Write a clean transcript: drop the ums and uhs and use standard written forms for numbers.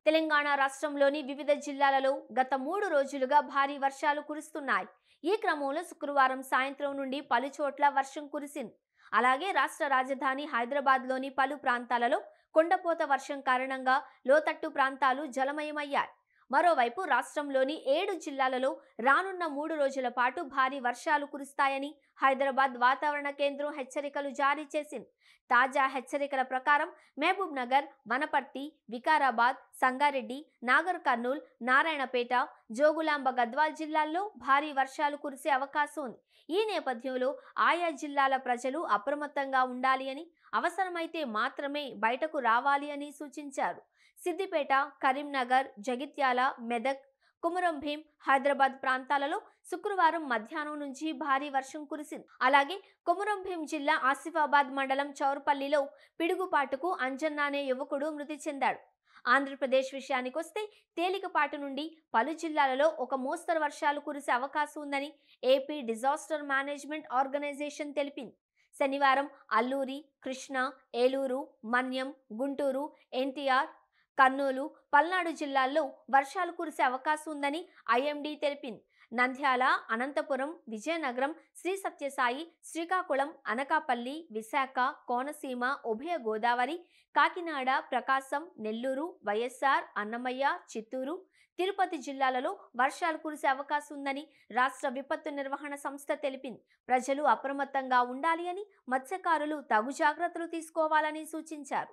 తెలంగాణ రాష్ట్రంలోని వివిధ జిల్లాలలో గత 3 రోజులుగా భారీ వర్షాలు కురుస్తున్నాయి. ఈ క్రమంలో శుక్రవారం సాయంత్రం నుండి పలు చోట్ల వర్షం కురిసింది. అలాగే రాష్ట్ర రాజధాని హైదరాబాద్లోని పలు ప్రాంతాలలో కొండపోత వర్షం కారణంగా లోతట్టు ప్రాంతాలు జలమయమయ్యాయి. మరోవైపు రాష్ట్రంలోని 7 జిల్లాలలో రానున్న 3 రోజుల పాటు భారీ వర్షాలు కురుస్తాయని హైదరాబాద్ వాతావరణ కేంద్రం హెచ్చరికలు జారీ చేసింది. తాజా హెచ్చరికల ప్రకారం మహబూబ్ నగర్, వనపర్తి, వికారాబాద్, సంగారెడ్డి, నాగర్ కర్నూల్, నారాయణపేట, జోగులాంబ గద్వాల్ జిల్లాల్లో భారీ వర్షాలు కురిసే అవకాశం ఉంది. ఈ నేపథ్యంలో ఆయా జిల్లాల ప్రజలు అప్రమత్తంగా ఉండాలి అని, అవసరమైతే మాత్రమే బయటకు రావాలి అని సూచించారు. సిద్దిపేట, కరీంనగర్, జగిత్యాల, మెదక్, కుమరం భీం, హైదరాబాద్ ప్రాంతాలలో శుక్రవారం మధ్యాహ్నం నుంచి భారీ వర్షం కురిసింది. అలాగే కుమరం భీం జిల్లా ఆసిఫాబాద్ మండలం చౌర్పల్లిలో పిడుగుపాటుకు అంజన్న అనే యువకుడు మృతి చెందాడు. ఆంధ్రప్రదేశ్ విషయానికొస్తే తేలికపాటు నుండి పలు జిల్లాలలో ఒక మోస్తరు వర్షాలు కురిసే అవకాశం ఉందని ఏపీ డిజాస్టర్ మేనేజ్మెంట్ ఆర్గనైజేషన్ తెలిపింది. శనివారం అల్లూరి, కృష్ణా, ఏలూరు, మన్యం, గుంటూరు, ఎన్టీఆర్, కర్నూలు, పల్నాడు జిల్లాల్లో వర్షాలు కురిసే అవకాశం ఉందని ఐఎండీ తెలిపింది. నంద్యాల, అనంతపురం, విజయనగరం, శ్రీ సత్యసాయి, శ్రీకాకుళం, అనకాపల్లి, విశాఖ, కోనసీమ, ఉభయ గోదావరి, కాకినాడ, ప్రకాశం, నెల్లూరు, వైఎస్ఆర్, అన్నమయ్య, చిత్తూరు, తిరుపతి జిల్లాలలో వర్షాలు కురిసే అవకాశం ఉందని రాష్ట్ర విపత్తు నిర్వహణ సంస్థ తెలిపింది. ప్రజలు అప్రమత్తంగా ఉండాలి అని, మత్స్యకారులు తగు జాగ్రత్తలు తీసుకోవాలని సూచించారు.